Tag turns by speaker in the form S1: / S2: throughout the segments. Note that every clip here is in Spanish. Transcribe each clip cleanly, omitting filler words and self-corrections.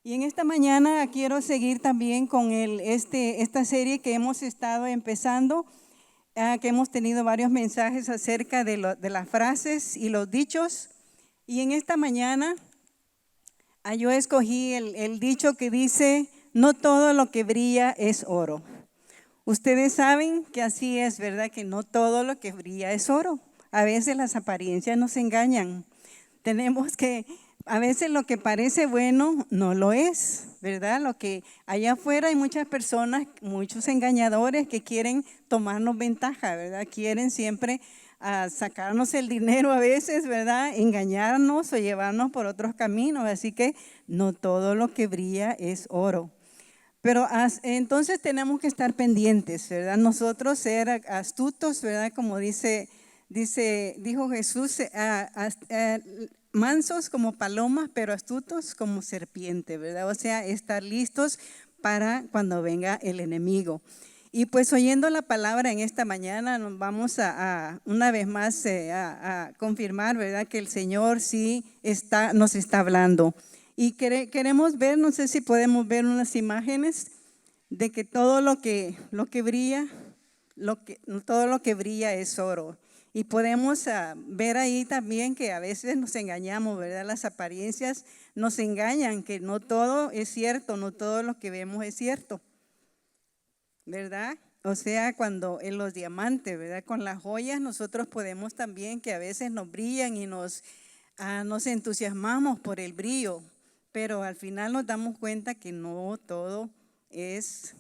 S1: Y en esta mañana quiero seguir también con esta serie que hemos estado empezando, que hemos tenido varios mensajes acerca de las frases y los dichos. Y en esta mañana yo escogí el dicho que dice: no todo lo que brilla es oro. Ustedes saben que así es, ¿verdad? Que no todo lo que brilla es oro. A veces las apariencias nos engañan. A veces lo que parece bueno no lo es, ¿verdad? Lo que allá afuera hay muchas personas, muchos engañadores que quieren tomarnos ventaja, ¿verdad? Quieren siempre sacarnos el dinero a veces, ¿verdad? Engañarnos o llevarnos por otros caminos. Así que no todo lo que brilla es oro. Pero entonces tenemos que estar pendientes, ¿verdad? Nosotros ser astutos, ¿verdad? Como dijo Jesús, mansos como palomas, pero astutos como serpiente, ¿verdad? O sea, estar listos para cuando venga el enemigo. Y pues oyendo la palabra en esta mañana, nos vamos una vez más a confirmar, ¿verdad? Que el Señor sí nos está hablando. Y queremos ver, no sé si podemos ver unas imágenes de que todo lo que brilla, todo lo que brilla es oro. Y podemos ver ahí también que a veces nos engañamos, ¿verdad? Las apariencias nos engañan, que no todo es cierto, no todo lo que vemos es cierto, ¿verdad? O sea, cuando en los diamantes, ¿verdad? Con las joyas nosotros podemos también, que a veces nos brillan y nos entusiasmamos por el brillo, pero al final nos damos cuenta que no todo es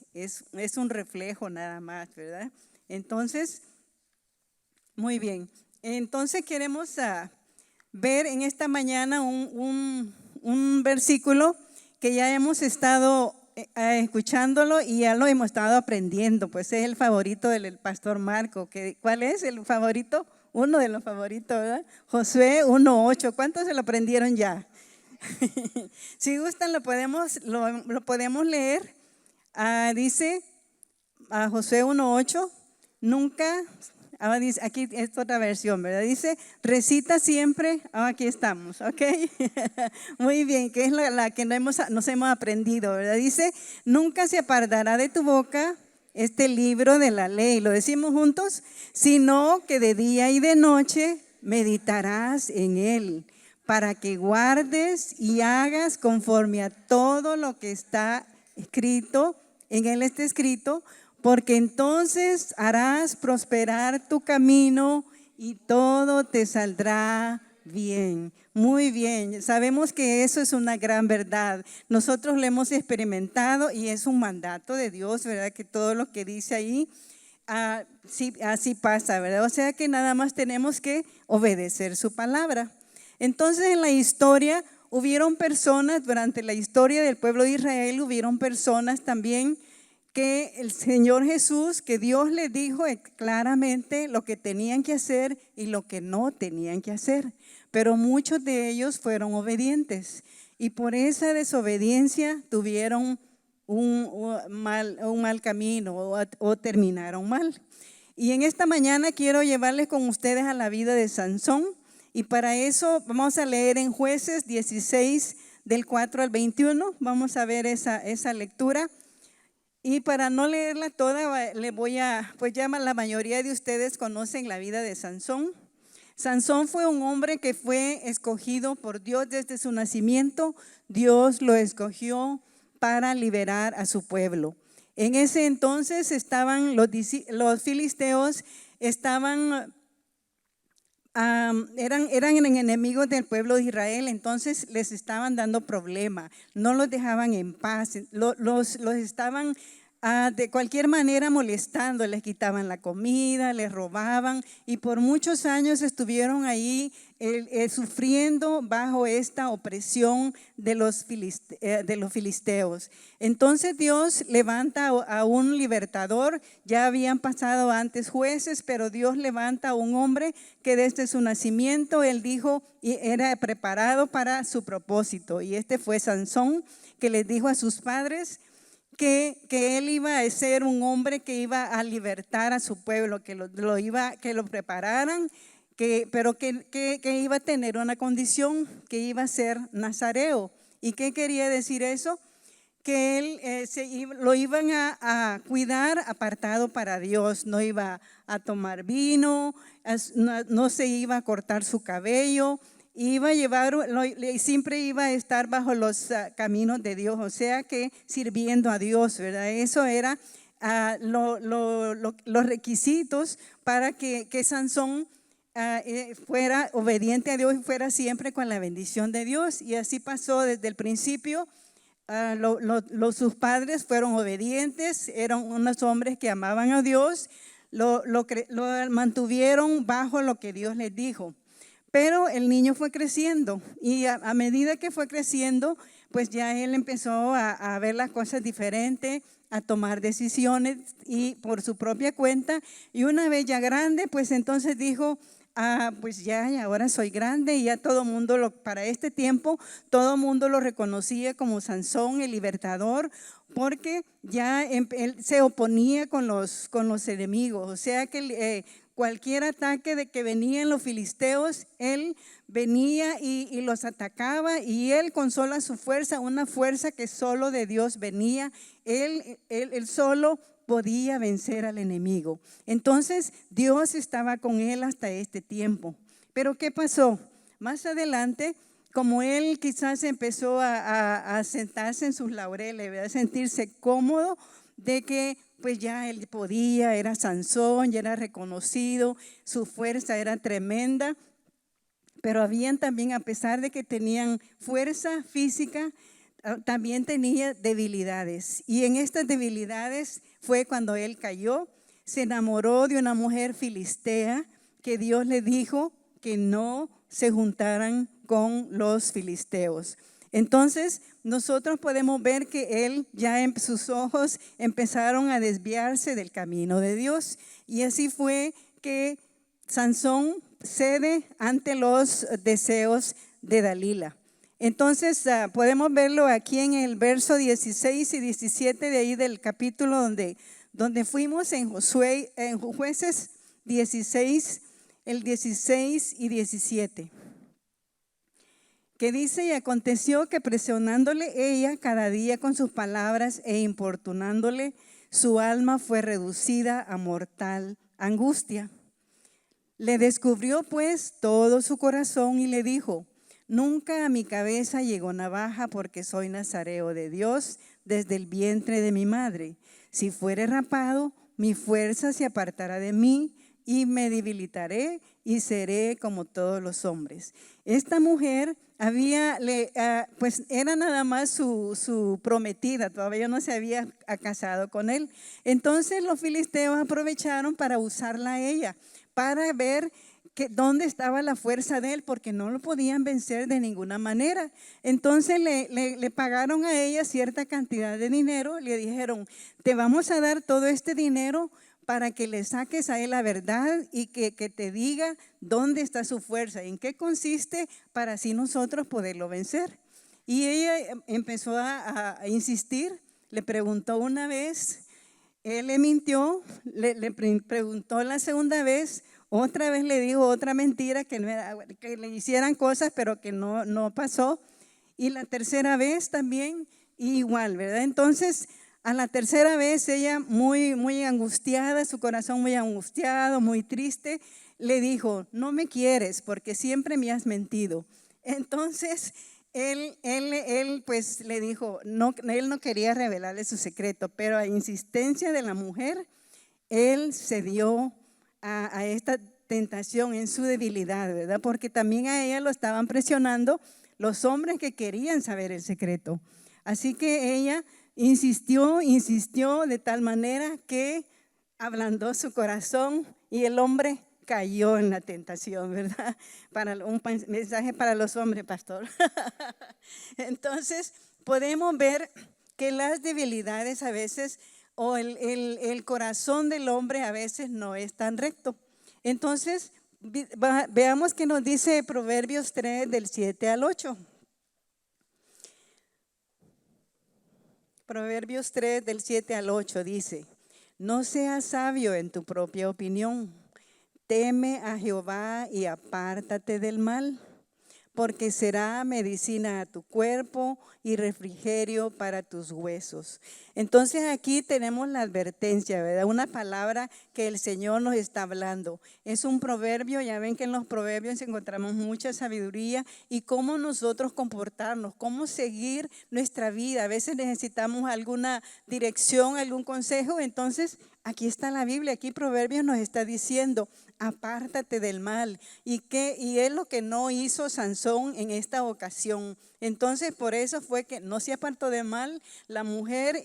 S1: un reflejo nada más, ¿verdad? Entonces, muy bien. Entonces queremos ver en esta mañana un versículo que ya hemos estado escuchándolo y ya lo hemos estado aprendiendo, pues es el favorito del pastor Marco. ¿Cuál es el favorito? Uno de los favoritos, ¿verdad? Josué 1:8. ¿Cuántos se lo aprendieron ya? Si gustan lo podemos leer. Dice Josué 1:8, nunca, dice, aquí es otra versión, ¿verdad? Dice, recita siempre, aquí estamos, ¿ok? Muy bien, que es la que nos hemos aprendido, ¿verdad? Dice, nunca se apartará de tu boca este libro de la ley, lo decimos juntos, sino que de día y de noche meditarás en él, para que guardes y hagas conforme a todo lo que está escrito, en él está escrito, porque entonces harás prosperar tu camino y todo te saldrá bien. Muy bien, sabemos que eso es una gran verdad. Nosotros lo hemos experimentado y es un mandato de Dios, ¿verdad? Que todo lo que dice ahí, sí, así pasa, ¿verdad? O sea que nada más tenemos que obedecer su palabra. Entonces en la historia hubieron personas, durante la historia del pueblo de Israel, hubieron personas también que el Señor Jesús, que Dios les dijo claramente lo que tenían que hacer y lo que no tenían que hacer. Pero muchos de ellos fueron obedientes y por esa desobediencia tuvieron un mal camino o terminaron mal. Y en esta mañana quiero llevarles con ustedes a la vida de Sansón. Y para eso vamos a leer en Jueces 16, del 4 al 21. Vamos a ver esa lectura. Y para no leerla toda, pues ya la mayoría de ustedes conocen la vida de Sansón. Sansón fue un hombre que fue escogido por Dios desde su nacimiento. Dios lo escogió para liberar a su pueblo. En ese entonces estaban los filisteos, eran enemigos del pueblo de Israel, entonces les estaban dando problema, no los dejaban en paz, los estaban de cualquier manera molestando, les quitaban la comida, les robaban y por muchos años estuvieron ahí sufriendo bajo esta opresión de los filisteos. Entonces Dios levanta a un libertador. Ya habían pasado antes jueces, pero Dios levanta a un hombre que desde su nacimiento él dijo y era preparado para su propósito, y este fue Sansón, que les dijo a sus padres que él iba a ser un hombre que iba a libertar a su pueblo, que lo prepararan, pero que iba a tener una condición, que iba a ser nazareo ¿Y qué quería decir eso? Que él lo iban a cuidar apartado para Dios, no iba a tomar vino, no se iba a cortar su cabello, iba a llevar, siempre iba a estar bajo los caminos de Dios, o sea que sirviendo a Dios, ¿verdad? Eso era los requisitos para que Sansón fuera obediente a Dios y fuera siempre con la bendición de Dios. Y así pasó desde el principio. Sus padres fueron obedientes, eran unos hombres que amaban a Dios, lo mantuvieron bajo lo que Dios les dijo. Pero el niño fue creciendo y a medida que fue creciendo, pues ya él empezó a ver las cosas diferentes, a tomar decisiones y por su propia cuenta. Y una vez ya grande, pues entonces dijo, pues ya ahora soy grande y ya todo mundo, para este tiempo, todo mundo lo reconocía como Sansón, el libertador, porque ya él se oponía con los enemigos. O sea que cualquier ataque de que venían los filisteos, él venía y los atacaba, y él con sola su fuerza, una fuerza que solo de Dios venía, él solo podía vencer al enemigo. Entonces Dios estaba con él hasta este tiempo. Pero ¿qué pasó? Más adelante, como él quizás empezó a sentarse en sus laureles, a sentirse cómodo de que pues ya él podía, era Sansón, ya era reconocido, su fuerza era tremenda, pero habían también, a pesar de que tenían fuerza física, también tenía debilidades. Y en estas debilidades fue cuando él cayó, se enamoró de una mujer filistea que Dios le dijo que no se juntaran con los filisteos. Entonces nosotros podemos ver que él ya en sus ojos empezaron a desviarse del camino de Dios, y así fue que Sansón cede ante los deseos de Dalila. Entonces podemos verlo aquí en el verso 16 y 17 de ahí del capítulo donde fuimos en Jueces 16, el 16 y 17. Que dice: y aconteció que presionándole ella cada día con sus palabras e importunándole, su alma fue reducida a mortal angustia. Le descubrió pues todo su corazón y le dijo: nunca a mi cabeza llegó navaja, porque soy nazareo de Dios desde el vientre de mi madre. Si fuere rapado, mi fuerza se apartará de mí y me debilitaré y seré como todos los hombres. Esta mujer pues era nada más su prometida, todavía no se había casado con él. Entonces los filisteos aprovecharon para usarla a ella, para ver dónde estaba la fuerza de él, porque no lo podían vencer de ninguna manera. Entonces le pagaron a ella cierta cantidad de dinero, le dijeron: te vamos a dar todo este dinero para que le saques a él la verdad y que te diga dónde está su fuerza, en qué consiste, para así nosotros poderlo vencer. Y ella empezó a insistir, le preguntó una vez, él le mintió, le preguntó la segunda vez, otra vez le dijo otra mentira, que le hicieran cosas pero que no pasó, y la tercera vez también igual, ¿verdad? Entonces a la tercera vez ella muy angustiada, su corazón muy angustiado, muy triste, le dijo: no me quieres porque siempre me has mentido. Entonces él pues le dijo, él no quería revelarle su secreto, pero a insistencia de la mujer, él cedió a esta tentación en su debilidad, ¿verdad? Porque también a ella lo estaban presionando los hombres que querían saber el secreto. Así que ella insistió de tal manera que ablandó su corazón y el hombre cayó en la tentación, ¿verdad? Para un mensaje para los hombres, pastor. Entonces podemos ver que las debilidades a veces, o el corazón del hombre a veces no es tan recto. Entonces veamos qué nos dice Proverbios 3 del 7 al 8. Proverbios 3 del 7 al 8 dice: no seas sabio en tu propia opinión, teme a Jehová y apártate del mal. porque será medicina a tu cuerpo y refrigerio para tus huesos. Entonces aquí tenemos la advertencia, ¿verdad? Una palabra que el Señor nos está hablando. Es un proverbio, ya ven que en los proverbios encontramos mucha sabiduría y cómo nosotros comportarnos, cómo seguir nuestra vida. A veces necesitamos alguna dirección, algún consejo, entonces aquí está la Biblia, aquí Proverbios nos está diciendo, apártate del mal. Y es lo que no hizo Sansón en esta ocasión. Entonces por eso fue que no se apartó del mal, la mujer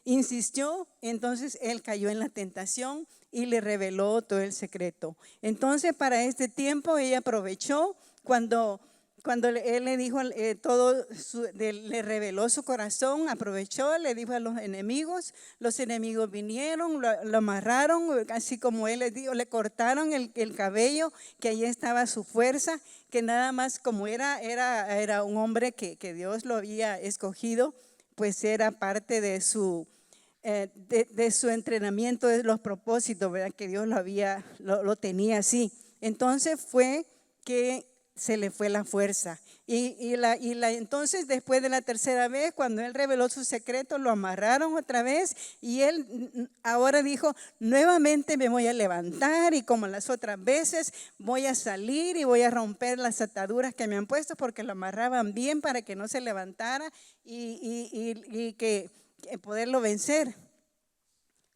S1: insistió, entonces él cayó en la tentación y le reveló todo el secreto. Entonces para este tiempo ella aprovechó cuando él le dijo le reveló su corazón, aprovechó, le dijo a los enemigos vinieron, lo amarraron, así como él les dijo, le cortaron el cabello, que ahí estaba su fuerza, que nada más como era un hombre que Dios lo había escogido, pues era parte de su entrenamiento, de los propósitos, ¿verdad? Que Dios lo tenía así. Entonces fue que se le fue la fuerza. Entonces después de la tercera vez, cuando él reveló su secreto, lo amarraron otra vez y él ahora dijo, nuevamente me voy a levantar y como las otras veces voy a salir y voy a romper las ataduras que me han puesto, porque lo amarraban bien para que no se levantara y que poderlo vencer.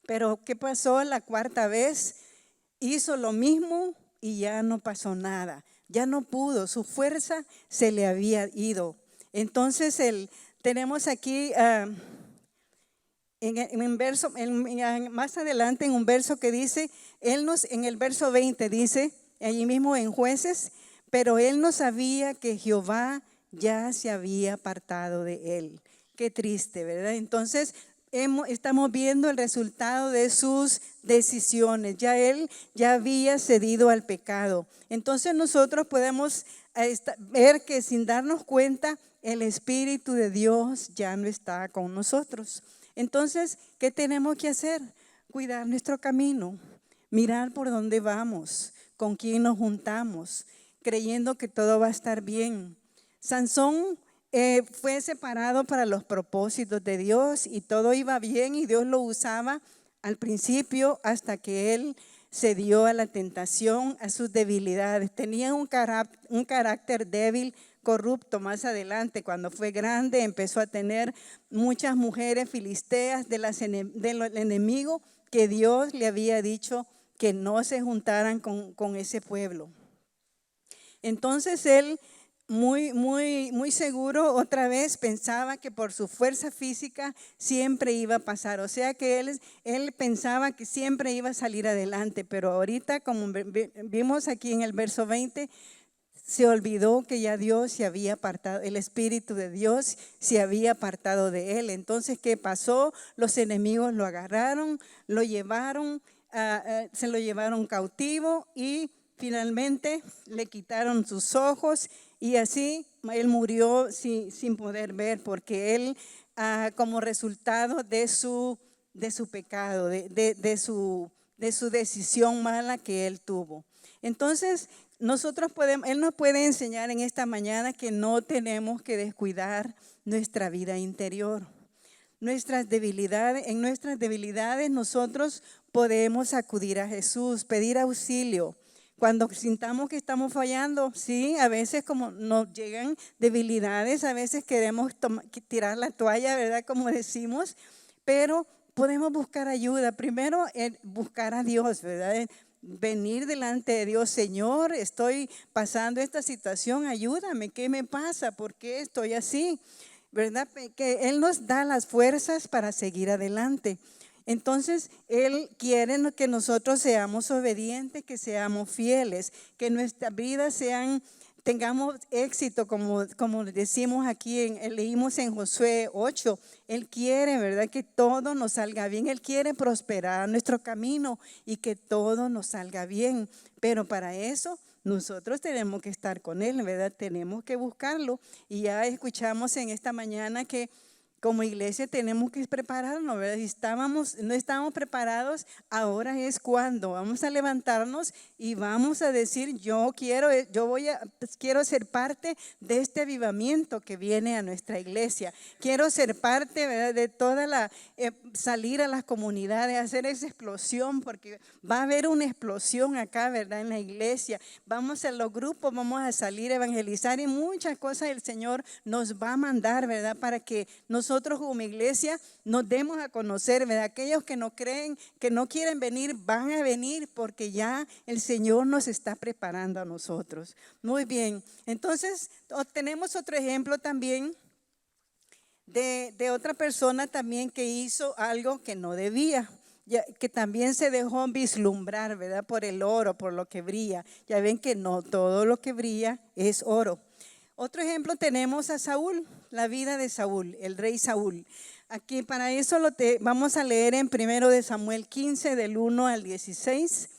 S1: Pero ¿qué pasó? La cuarta vez hizo lo mismo y ya no pasó nada. Ya no pudo, su fuerza se le había ido. Entonces tenemos aquí más adelante en un verso que dice, en el verso 20 dice, allí mismo en Jueces, pero él no sabía que Jehová ya se había apartado de él. Qué triste, ¿verdad? Entonces estamos viendo el resultado de sus decisiones. Ya él ya había cedido al pecado. Entonces nosotros podemos ver que sin darnos cuenta, el Espíritu de Dios ya no está con nosotros. Entonces, ¿qué tenemos que hacer? Cuidar nuestro camino, mirar por dónde vamos, con quién nos juntamos, creyendo que todo va a estar bien. Sansón fue separado para los propósitos de Dios y todo iba bien y Dios lo usaba al principio hasta que él cedió a la tentación, a sus debilidades. Tenía un carácter débil, corrupto. Más adelante, cuando fue grande, empezó a tener muchas mujeres filisteas del enemigo, que Dios le había dicho que no se juntaran con ese pueblo. Entonces él muy seguro otra vez pensaba que por su fuerza física siempre iba a pasar, o sea que él pensaba que siempre iba a salir adelante, pero ahorita, como vimos aquí en el verso 20, se olvidó que ya Dios se había apartado, el Espíritu de Dios se había apartado de él. Entonces, ¿qué pasó? Los enemigos lo agarraron, lo llevaron, se lo llevaron cautivo y finalmente le quitaron sus ojos y así él murió sin poder ver, porque él como resultado de su pecado, de su decisión mala que él tuvo. Entonces él nos puede enseñar en esta mañana que no tenemos que descuidar nuestra vida interior. En nuestras debilidades nosotros podemos acudir a Jesús, pedir auxilio. Cuando sintamos que estamos fallando, sí, a veces como nos llegan debilidades, a veces queremos tirar la toalla, ¿verdad? Como decimos, pero podemos buscar ayuda. Primero, buscar a Dios, ¿verdad? Venir delante de Dios, Señor, estoy pasando esta situación, ayúdame, ¿qué me pasa? ¿Por qué estoy así? ¿Verdad? Que Él nos da las fuerzas para seguir adelante. Entonces, Él quiere que nosotros seamos obedientes, que seamos fieles, que nuestras vidas tengamos éxito, como decimos aquí, leímos en Josué 8. Él quiere, ¿verdad?, que todo nos salga bien. Él quiere prosperar nuestro camino y que todo nos salga bien. Pero para eso nosotros tenemos que estar con Él, ¿verdad? Tenemos que buscarlo. Y ya escuchamos en esta mañana que como iglesia tenemos que prepararnos, ¿verdad? Si no estábamos preparados, ahora es cuando vamos a levantarnos y vamos a decir, quiero ser parte de este avivamiento que viene a nuestra iglesia. Quiero ser parte, ¿verdad?, de toda salir a las comunidades, hacer esa explosión, porque va a haber una explosión acá, ¿verdad?, en la iglesia. Vamos a los grupos, vamos a salir a evangelizar y muchas cosas el Señor nos va a mandar, ¿verdad?, para que nosotros como iglesia nos demos a conocer, ¿verdad? Aquellos que no creen, que no quieren venir, van a venir porque ya el Señor nos está preparando a nosotros. Muy bien, entonces tenemos otro ejemplo también de otra persona también que hizo algo que no debía, que también se dejó vislumbrar, ¿verdad?, por el oro, por lo que brilla. Ya ven que no todo lo que brilla es oro. Otro ejemplo tenemos a Saúl, la vida de Saúl, el rey Saúl. Aquí para eso vamos a leer en 1 Samuel 15 del 1 al 16.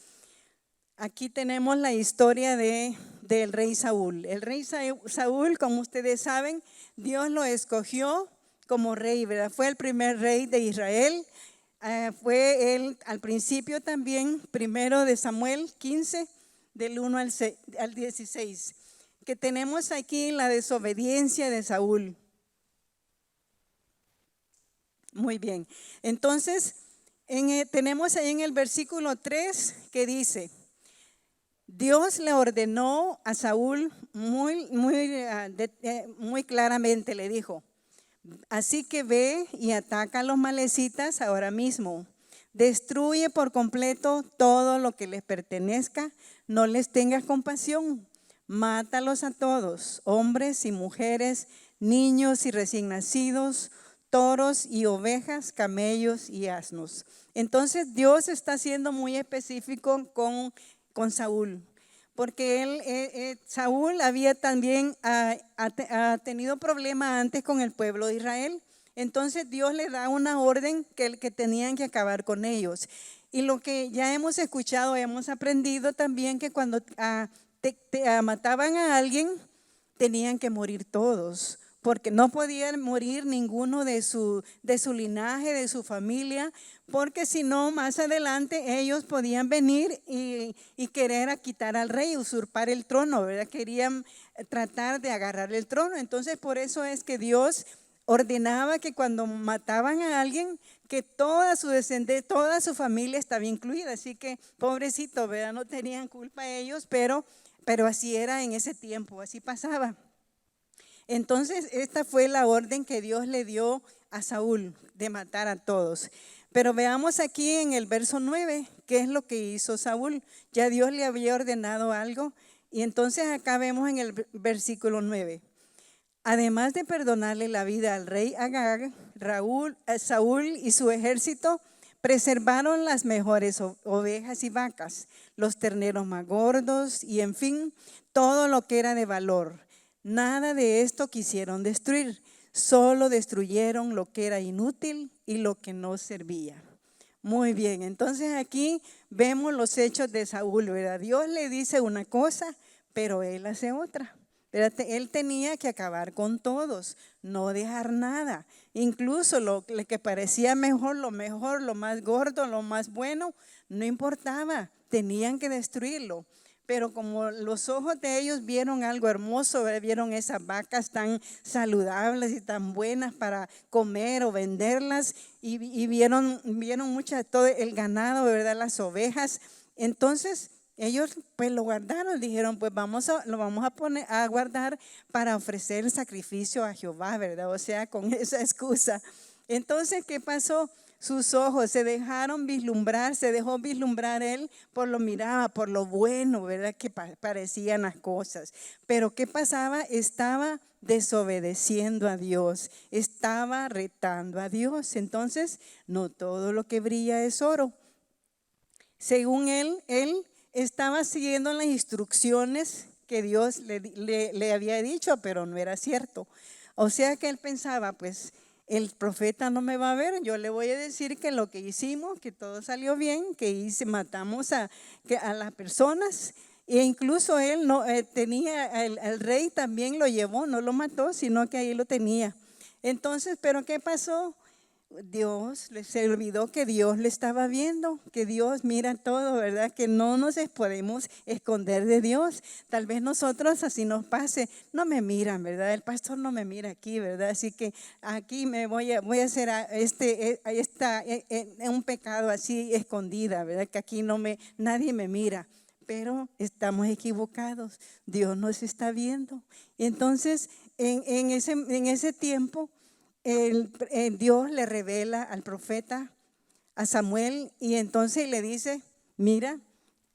S1: Aquí tenemos la historia del rey Saúl. El rey Saúl, como ustedes saben, Dios lo escogió como rey, ¿verdad? Fue el primer rey de Israel. Fue él al principio también, 1 Samuel 15 del 1 al 16. Que tenemos aquí la desobediencia de Saúl. Muy bien, entonces tenemos ahí en el versículo 3 que dice, Dios le ordenó a Saúl muy claramente, le dijo, así que ve y ataca a los amalecitas ahora mismo. Destruye por completo todo lo que les pertenezca, no les tengas compasión. Mátalos a todos, hombres y mujeres, niños y recién nacidos, toros y ovejas, camellos y asnos. Entonces Dios está siendo muy específico con Saúl, porque Saúl había también ha tenido problemas antes con el pueblo de Israel. Entonces Dios le da una orden que tenían que acabar con ellos. Y lo que ya hemos escuchado, hemos aprendido también que cuando mataban a alguien, tenían que morir todos, porque no podían morir ninguno de su linaje, de su familia, porque si no, más adelante ellos podían venir y querer quitar al rey, usurpar el trono, ¿verdad? Querían tratar de agarrar el trono. Entonces, por eso es que Dios ordenaba que cuando mataban a alguien, que toda su descendencia, toda su familia estaba incluida. Así que, pobrecito, ¿verdad? No tenían culpa ellos, pero así era en ese tiempo, así pasaba. Entonces, esta fue la orden que Dios le dio a Saúl, de matar a todos. Pero veamos aquí en el verso 9, qué es lo que hizo Saúl. Ya Dios le había ordenado algo, y entonces acá vemos en el versículo 9. Además de perdonarle la vida al rey Agag, Saúl y su ejército preservaron las mejores ovejas y vacas, los terneros más gordos y en fin, todo lo que era de valor. Nada de esto quisieron destruir, solo destruyeron lo que era inútil y lo que no servía. Muy bien, entonces aquí vemos los hechos de Saúl, ¿verdad? Dios le dice una cosa, pero él hace otra. Él tenía que acabar con todos, no dejar nada. Incluso lo que parecía mejor, lo más gordo, lo más bueno, no importaba, tenían que destruirlo. Pero como los ojos de ellos vieron algo hermoso, vieron esas vacas tan saludables y tan buenas para comer o venderlas, y vieron todo el ganado, ¿verdad? Las ovejas. Entonces ellos pues lo guardaron, dijeron pues lo vamos a guardar para ofrecer sacrificio a Jehová, ¿verdad? O sea, con esa excusa. Entonces, ¿qué pasó? Sus ojos se dejaron vislumbrar, se dejó vislumbrar él por lo miraba, por lo bueno, ¿verdad? Que parecían las cosas. Pero ¿qué pasaba? Estaba desobedeciendo a Dios, estaba retando a Dios. Entonces, no todo lo que brilla es oro. Según él estaba siguiendo las instrucciones que Dios le había dicho, pero no era cierto. O sea que él pensaba, pues el profeta no me va a ver, yo le voy a decir que lo que hicimos, que todo salió bien, que matamos a las personas. E incluso él el rey también lo llevó, no lo mató, sino que ahí lo tenía. Entonces, ¿pero qué pasó? Se olvidó que Dios le estaba viendo, que Dios mira todo, ¿verdad? Que no nos podemos esconder de Dios. Tal vez nosotros así nos pase, no me miran, ¿verdad? El pastor no me mira aquí, ¿verdad? Así que aquí me voy a hacer un pecado así escondida, ¿verdad? Que aquí nadie me mira. Pero estamos equivocados, Dios nos está viendo. Entonces, en ese tiempo, Dios le revela al profeta, a Samuel, y entonces le dice, mira,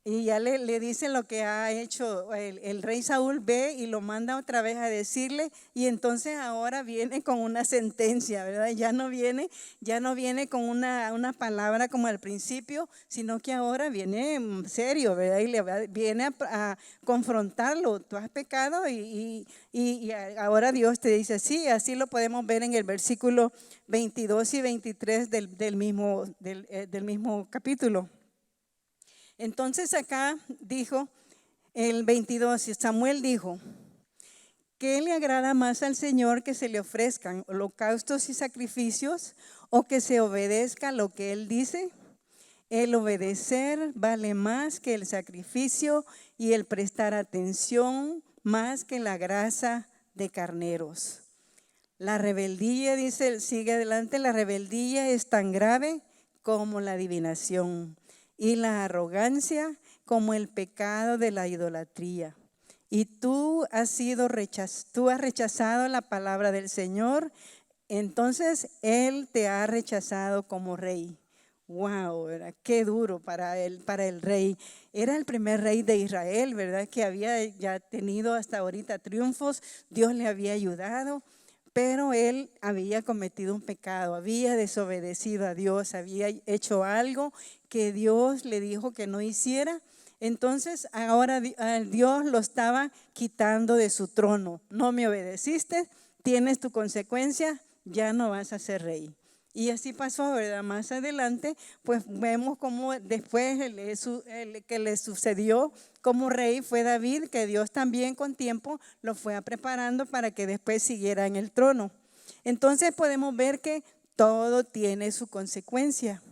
S1: y ya le dice lo que ha hecho el rey Saúl, ve y lo manda otra vez a decirle, y entonces ahora viene con una sentencia, ¿verdad? Ya no viene con una palabra como al principio, sino que ahora viene serio, ¿verdad? Y viene a confrontarlo. Tú has pecado y ahora Dios te dice, sí, así lo podemos ver en el versículo 22 y 23 del mismo capítulo. Entonces acá dijo el 22, Samuel dijo, ¿qué le agrada más al Señor, que se le ofrezcan holocaustos y sacrificios o que se obedezca lo que Él dice? El obedecer vale más que el sacrificio y el prestar atención más que la grasa de carneros. La rebeldía, dice, sigue adelante, la rebeldía es tan grave como la adivinación y la arrogancia como el pecado de la idolatría. Y tú has rechazado la palabra del Señor, entonces Él te ha rechazado como rey. Wow, ¿verdad? Qué duro para el rey. Era el primer rey de Israel, ¿verdad? Que había ya tenido hasta ahorita triunfos, Dios le había ayudado. Pero él había cometido un pecado, había desobedecido a Dios, había hecho algo que Dios le dijo que no hiciera. Entonces ahora Dios lo estaba quitando de su trono. No me obedeciste, tienes tu consecuencia, ya no vas a ser rey. Y así pasó, ¿verdad? Más adelante, pues vemos cómo después el que le sucedió como rey fue David, que Dios también con tiempo lo fue preparando para que después siguiera en el trono. Entonces podemos ver que todo tiene su consecuencia.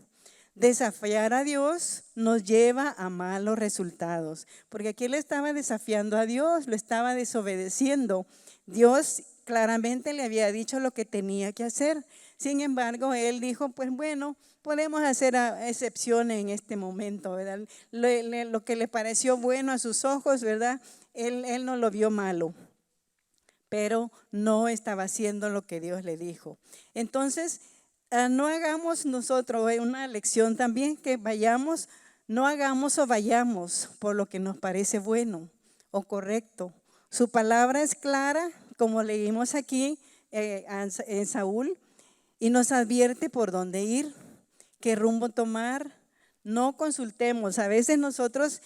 S1: Desafiar a Dios nos lleva a malos resultados, porque aquí él estaba desafiando a Dios, lo estaba desobedeciendo. Dios claramente le había dicho lo que tenía que hacer. Sin embargo, él dijo, pues bueno, podemos hacer excepciones en este momento, ¿verdad? Lo que le pareció bueno a sus ojos, ¿verdad? Él no lo vio malo, pero no estaba haciendo lo que Dios le dijo. Entonces, no hagamos nosotros una lección también, que no hagamos o vayamos por lo que nos parece bueno o correcto. Su palabra es clara, como leímos aquí en Saúl, y nos advierte por dónde ir, qué rumbo tomar. No consultemos. A veces nosotros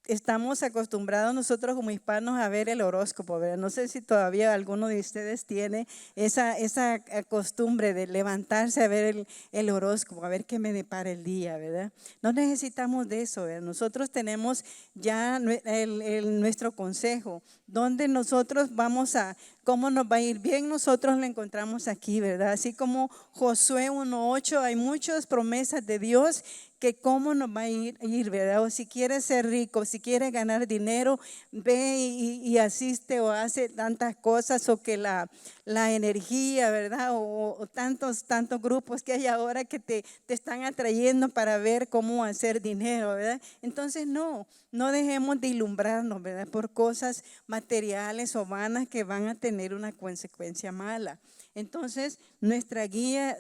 S1: estamos acostumbrados nosotros como hispanos a ver el horóscopo, ¿verdad? No sé si todavía alguno de ustedes tiene esa costumbre de levantarse a ver el horóscopo, a ver qué me depara el día, ¿verdad? No necesitamos de eso, ¿verdad? Nosotros tenemos ya nuestro consejo, donde nosotros vamos cómo nos va a ir bien, nosotros lo encontramos aquí, ¿verdad? Así como Josué 1:8, hay muchas promesas de Dios que cómo nos va a ir, ¿verdad? O si quieres ser rico, si quieres ganar dinero, ve y asiste o hace tantas cosas, o que la energía, ¿verdad? O tantos grupos que hay ahora que te están atrayendo para ver cómo hacer dinero, ¿verdad? Entonces no dejemos de ilumbrarnos, ¿verdad? Por cosas materiales o vanas que van a tener una consecuencia mala. Entonces, nuestra guía,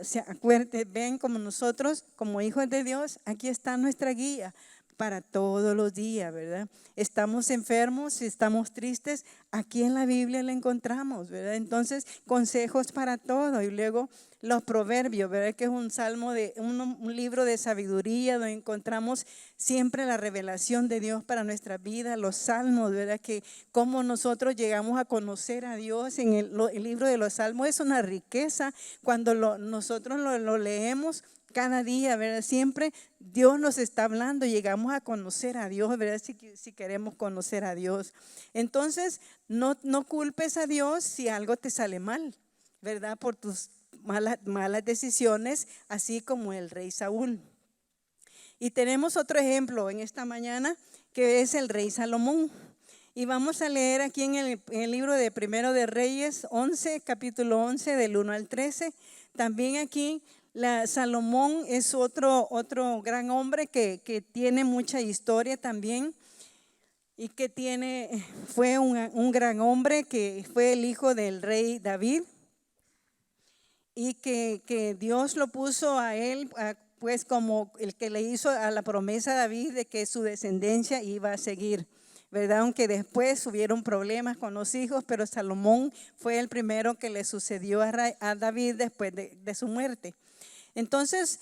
S1: ven como nosotros, como hijos de Dios, aquí está nuestra guía para todos los días, ¿verdad? Estamos enfermos, estamos tristes, aquí en la Biblia la encontramos, ¿verdad? Entonces, consejos para todo. Y luego los proverbios, ¿verdad? Que es un salmo un libro de sabiduría donde encontramos siempre la revelación de Dios para nuestra vida. Los salmos, ¿verdad? Que cómo nosotros llegamos a conocer a Dios en el libro de los salmos es una riqueza cuando nosotros lo leemos cada día, ¿verdad? Siempre Dios nos está hablando, llegamos a conocer a Dios, ¿verdad? Si queremos conocer a Dios. Entonces, no culpes a Dios si algo te sale mal, ¿verdad? Por tus malas decisiones, así como el rey Saúl. Y tenemos otro ejemplo en esta mañana, que es el rey Salomón. Y vamos a leer aquí en el libro de Primero de Reyes 11, capítulo 11, del 1 al 13. También aquí Salomón es otro gran hombre que tiene mucha historia también, y que fue un gran hombre, que fue el hijo del rey David, y que Dios lo puso a él pues como el que le hizo a la promesa a David de que su descendencia iba a seguir, ¿verdad? Aunque después hubieron problemas con los hijos, pero Salomón fue el primero que le sucedió a David después de su muerte. Entonces,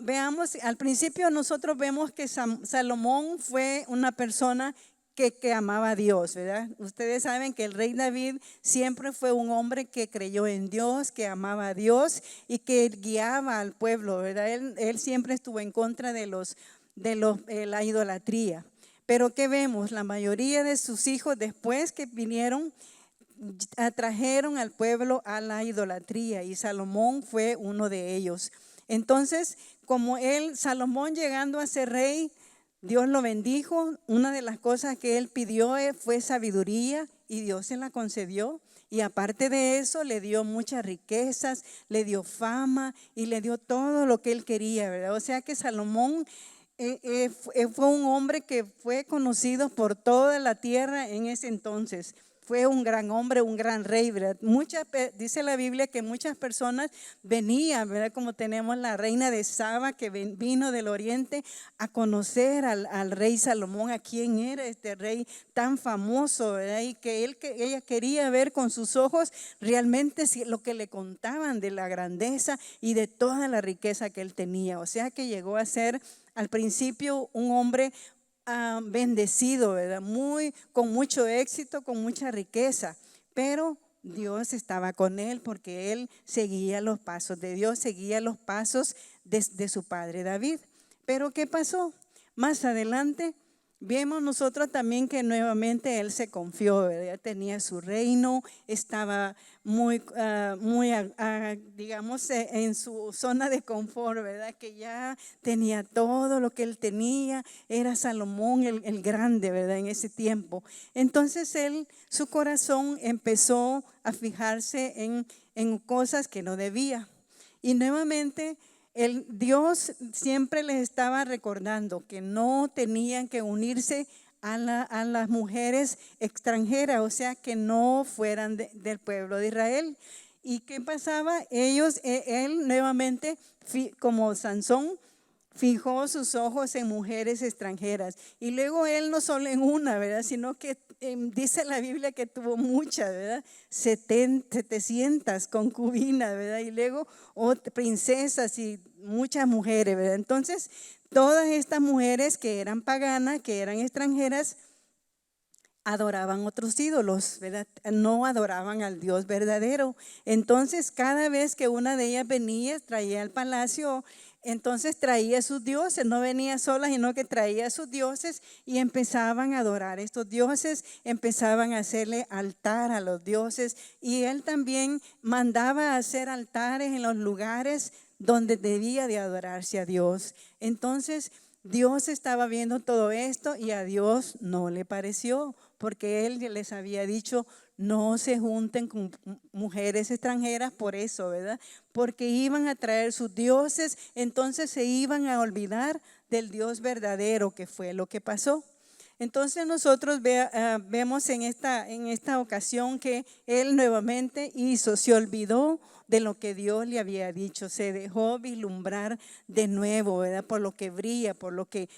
S1: veamos, al principio nosotros vemos que Salomón fue una persona que amaba a Dios, ¿verdad? Ustedes saben que el rey David siempre fue un hombre que creyó en Dios, que amaba a Dios y que guiaba al pueblo, ¿verdad? Él siempre estuvo en contra de la idolatría. Pero ¿qué vemos? La mayoría de sus hijos, después que vinieron, atrajeron al pueblo a la idolatría, y Salomón fue uno de ellos. Entonces, como Salomón llegando a ser rey, Dios lo bendijo. Una de las cosas que él pidió fue sabiduría, y Dios se la concedió. Y aparte de eso, le dio muchas riquezas, le dio fama y le dio todo lo que él quería, ¿verdad? O sea que Salomón fue un hombre que fue conocido por toda la tierra en ese entonces. Fue un gran hombre, un gran rey, ¿verdad? Dice la Biblia que muchas personas venían, ¿verdad? Como tenemos la reina de Saba, que vino del oriente a conocer al rey Salomón, a quién era este rey tan famoso, ¿verdad? Y que ella quería ver con sus ojos realmente lo que le contaban de la grandeza y de toda la riqueza que él tenía. O sea que llegó a ser al principio un hombre bendecido, ¿verdad? Con mucho éxito, con mucha riqueza, pero Dios estaba con él porque él seguía los pasos de Dios, seguía los pasos de su padre David. Pero ¿qué pasó? Más adelante vemos nosotros también que nuevamente él se confió, ¿verdad? Tenía su reino, estaba muy digamos, en su zona de confort, ¿verdad? Que ya tenía todo lo que él tenía, era Salomón el grande, ¿verdad? En ese tiempo. Entonces su corazón empezó a fijarse en cosas que no debía. Y nuevamente Dios siempre les estaba recordando que no tenían que unirse a las mujeres extranjeras, o sea, que no fueran del pueblo de Israel. ¿Y qué pasaba? Él nuevamente, como Sansón, fijó sus ojos en mujeres extranjeras. Y luego él no solo en una, ¿verdad? Sino que dice la Biblia que tuvo muchas, ¿verdad? 700 concubinas, ¿verdad? Y luego princesas y muchas mujeres, ¿verdad? Entonces, todas estas mujeres que eran paganas, que eran extranjeras, adoraban otros ídolos, ¿verdad? No adoraban al Dios verdadero. Entonces, cada vez que una de ellas venía, traía al palacio, entonces traía sus dioses, no venía sola, sino que traía sus dioses, y empezaban a adorar a estos dioses, empezaban a hacerle altar a los dioses, y él también mandaba a hacer altares en los lugares donde debía de adorarse a Dios. Entonces, Dios estaba viendo todo esto y a Dios no le pareció, porque él les había dicho: no se junten con mujeres extranjeras por eso, ¿verdad? Porque iban a traer sus dioses, entonces se iban a olvidar del Dios verdadero, que fue lo que pasó. Entonces nosotros vemos en esta ocasión que él nuevamente se olvidó de lo que Dios le había dicho, se dejó vislumbrar de nuevo, ¿verdad? Por lo que brilla, por lo que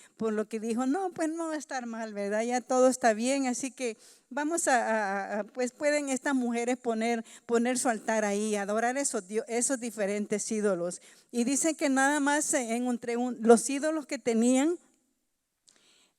S1: dijo: no, pues no va a estar mal, ¿verdad? Ya todo está bien, así que vamos pues pueden estas mujeres poner su altar ahí, adorar esos diferentes ídolos. Y dice que nada más entre los ídolos que tenían,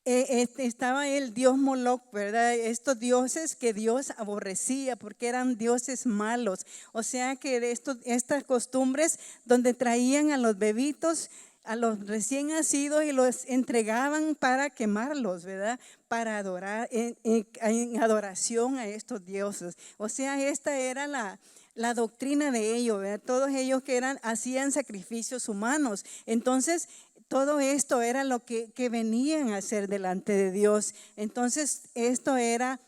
S1: estaba el dios Moloch, ¿verdad? Estos dioses que Dios aborrecía porque eran dioses malos. O sea que de estas costumbres donde traían a los bebitos, a los recién nacidos, y los entregaban para quemarlos, ¿verdad? Para adorar, en adoración a estos dioses. O sea, esta era la doctrina de ellos, ¿verdad? Todos ellos que hacían sacrificios humanos. Entonces, todo esto era lo que venían a hacer delante de Dios. Entonces, esto era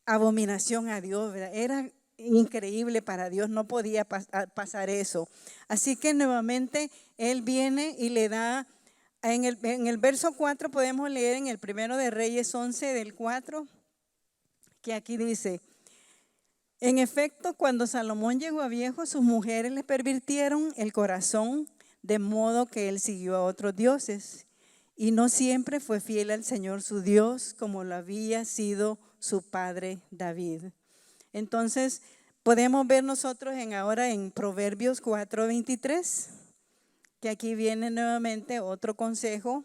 S1: abominación a Dios, ¿verdad? Era increíble para Dios, no podía pasar eso. Así que nuevamente Él viene y le da, en el verso 4 podemos leer en el primero de Reyes 11 del 4, que aquí dice: en efecto, cuando Salomón llegó a viejo, sus mujeres le pervirtieron el corazón, de modo que él siguió a otros dioses, y no siempre fue fiel al Señor su Dios, como lo había sido su padre David. Entonces, podemos ver nosotros ahora en Proverbios 4:23, que aquí viene nuevamente otro consejo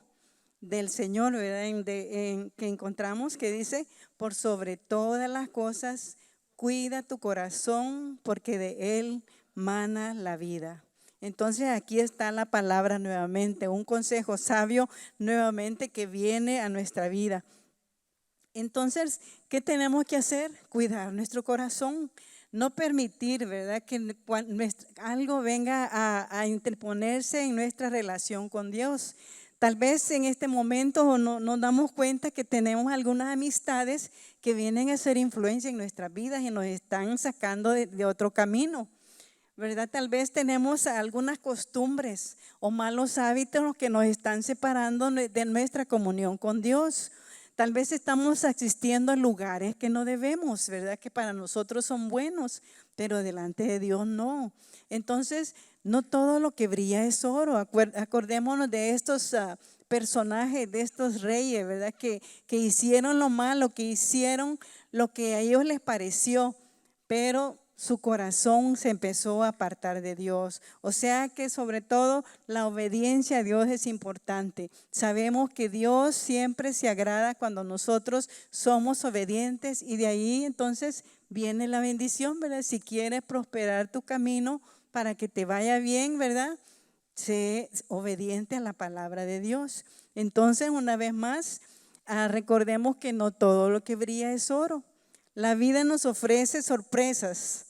S1: del Señor, ¿verdad? Que encontramos que dice: por sobre todas las cosas, cuida tu corazón, porque de él mana la vida. Entonces aquí está la palabra nuevamente, un consejo sabio nuevamente que viene a nuestra vida. Entonces, ¿qué tenemos que hacer? Cuidar nuestro corazón, no permitir, ¿verdad?, que algo venga a interponerse en nuestra relación con Dios. Tal vez en este momento no nos damos cuenta que tenemos algunas amistades que vienen a ser influencia en nuestras vidas y nos están sacando de otro camino, ¿verdad? Tal vez tenemos algunas costumbres o malos hábitos que nos están separando de nuestra comunión con Dios. Tal vez estamos asistiendo a lugares que no debemos, ¿verdad? Que para nosotros son buenos, pero delante de Dios no. Entonces, no todo lo que brilla es oro. Acordémonos de estos personajes, de estos reyes, ¿verdad? Que hicieron lo malo, que hicieron lo que a ellos les pareció, pero su corazón se empezó a apartar de Dios. O sea que sobre todo la obediencia a Dios es importante. Sabemos que Dios siempre se agrada cuando nosotros somos obedientes, y de ahí entonces viene la bendición, ¿verdad? Si quieres prosperar tu camino para que te vaya bien, ¿verdad?, sé obediente a la palabra de Dios. Entonces, una vez más, recordemos que no todo lo que brilla es oro. La vida nos ofrece sorpresas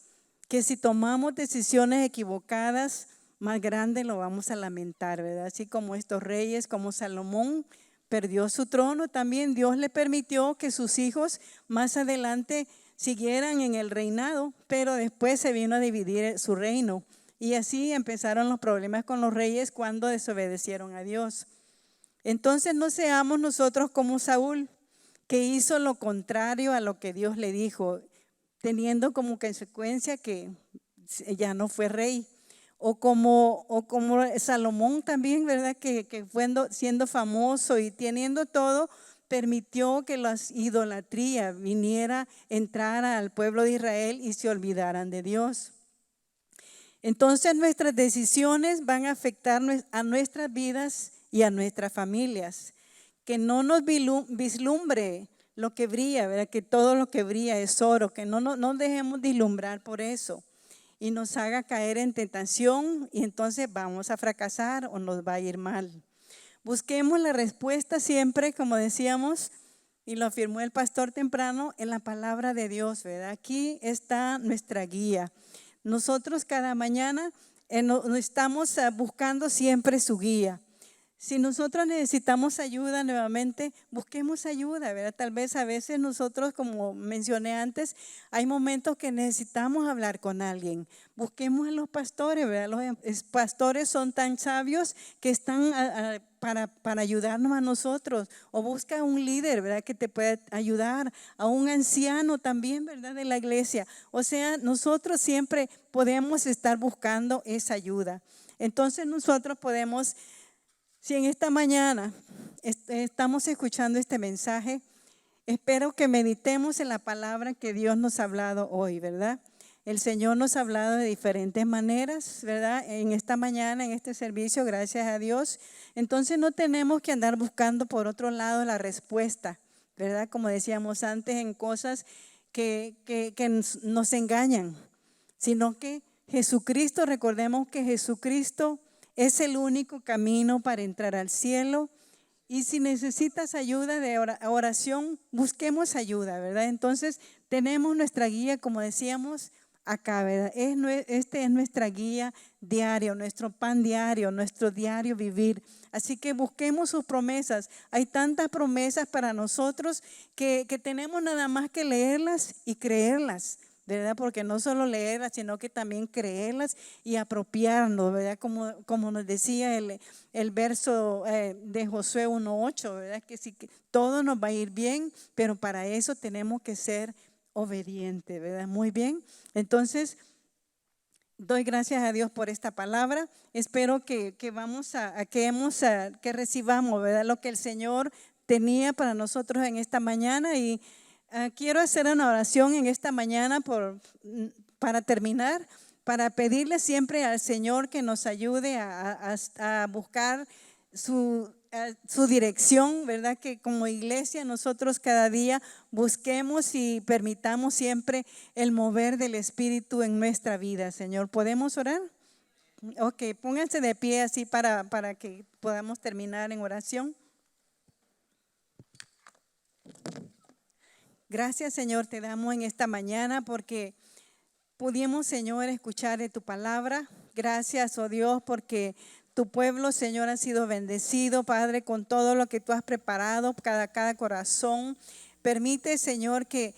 S1: que si tomamos decisiones equivocadas, más grande lo vamos a lamentar, ¿verdad? Así como estos reyes, como Salomón perdió su trono, también Dios le permitió que sus hijos más adelante siguieran en el reinado, pero después se vino a dividir su reino. Y así empezaron los problemas con los reyes cuando desobedecieron a Dios. Entonces no seamos nosotros como Saúl, que hizo lo contrario a lo que Dios le dijo, teniendo como consecuencia que ya no fue rey. O como Salomón también, ¿verdad? Que fue siendo famoso y teniendo todo, permitió que la idolatría viniera, entrara al pueblo de Israel y se olvidaran de Dios. Entonces nuestras decisiones van a afectar a nuestras vidas y a nuestras familias. Que no nos vislumbre lo que brilla, ¿verdad? Que todo lo que brilla es oro, que no dejemos vislumbrar por eso y nos haga caer en tentación, y entonces vamos a fracasar o nos va a ir mal. Busquemos la respuesta siempre, como decíamos, y lo afirmó el pastor temprano, en la palabra de Dios, ¿verdad? Aquí está nuestra guía. Nosotros cada mañana estamos buscando siempre su guía. Si nosotros necesitamos ayuda nuevamente, busquemos ayuda, ¿verdad? Tal vez a veces nosotros, como mencioné antes, hay momentos que necesitamos hablar con alguien. Busquemos a los pastores, ¿verdad? Los pastores son tan sabios que están para ayudarnos a nosotros. O busca a un líder, ¿verdad?, que te pueda ayudar, a un anciano también, ¿verdad?, de la iglesia. O sea, nosotros siempre podemos estar buscando esa ayuda. Entonces nosotros podemos, si en esta mañana estamos escuchando este mensaje, espero que meditemos en la palabra que Dios nos ha hablado hoy, ¿verdad? El Señor nos ha hablado de diferentes maneras, ¿verdad? En esta mañana, en este servicio, gracias a Dios. Entonces no tenemos que andar buscando por otro lado la respuesta, ¿verdad? Como decíamos antes, en cosas que nos engañan, sino que Jesucristo, recordemos que Jesucristo es el único camino para entrar al cielo. Y si necesitas ayuda de oración, busquemos ayuda, ¿verdad? Entonces tenemos nuestra guía, como decíamos, acá, ¿verdad? Este es nuestra guía diaria, nuestro pan diario, nuestro diario vivir. Así que busquemos sus promesas. Hay tantas promesas para nosotros que tenemos nada más que leerlas y creerlas, ¿verdad? Porque no solo leerlas, sino que también creerlas y apropiarnos, ¿verdad? Como nos decía el verso de Josué 1:8, ¿verdad? Que sí, que todo nos va a ir bien, pero para eso tenemos que ser obedientes, ¿verdad? Muy bien. Entonces, doy gracias a Dios por esta palabra. Espero que recibamos, ¿verdad? Lo que el Señor tenía para nosotros en esta mañana. Y quiero hacer una oración en esta mañana para terminar, para pedirle siempre al Señor que nos ayude a buscar su dirección, ¿verdad? Que como iglesia nosotros cada día busquemos y permitamos siempre el mover del Espíritu en nuestra vida, Señor. ¿Podemos orar? Ok, pónganse de pie así para que podamos terminar en oración. Gracias, Señor, te damos en esta mañana porque pudimos, Señor, escuchar de tu palabra. Gracias, oh Dios, porque tu pueblo, Señor, ha sido bendecido, Padre, con todo lo que tú has preparado, cada corazón. Permite, Señor, que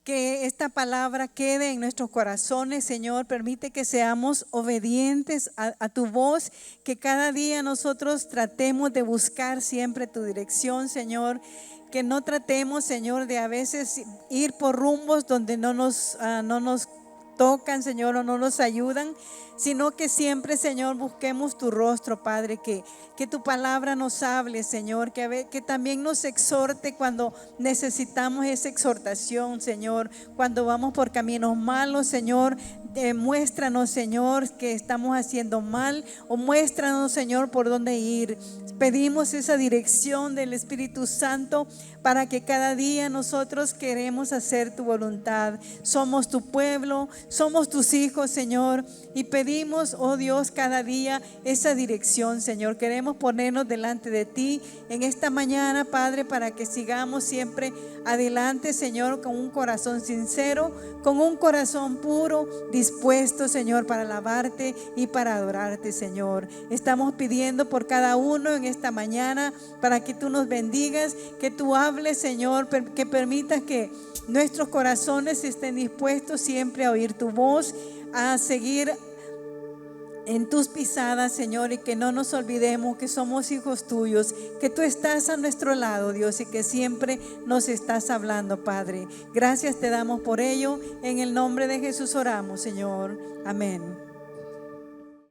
S1: esta palabra quede en nuestros corazones, Señor. Permite que seamos obedientes a tu voz, que cada día nosotros tratemos de buscar siempre tu dirección, Señor. Que no tratemos, Señor, de a veces ir por rumbos donde no nos tocan, Señor, o no nos ayudan, sino que siempre, Señor, busquemos tu rostro, Padre, que tu palabra nos hable, Señor, que también nos exhorte cuando necesitamos esa exhortación, Señor, cuando vamos por caminos malos, Señor. Muéstranos, Señor, que estamos haciendo mal, o muéstranos, Señor, por dónde ir. Pedimos esa dirección del Espíritu Santo para que cada día nosotros queremos hacer tu voluntad. Somos tu pueblo, somos tus hijos, Señor, y pedimos, oh Dios, cada día esa dirección, Señor. Queremos ponernos delante de ti en esta mañana, Padre, para que sigamos siempre adelante, Señor, con un corazón sincero, con un corazón puro, dispuesto, Señor, para alabarte y para adorarte, Señor. Estamos pidiendo por cada uno en esta mañana para que tú nos bendigas, que tú hables, Señor, que permitas que nuestros corazones estén dispuestos siempre a oír tu voz, a seguir en tus pisadas, Señor, y que no nos olvidemos que somos hijos tuyos, que tú estás a nuestro lado, Dios, y que siempre nos estás hablando, Padre. Gracias te damos por ello. En el nombre de Jesús oramos, Señor. Amén.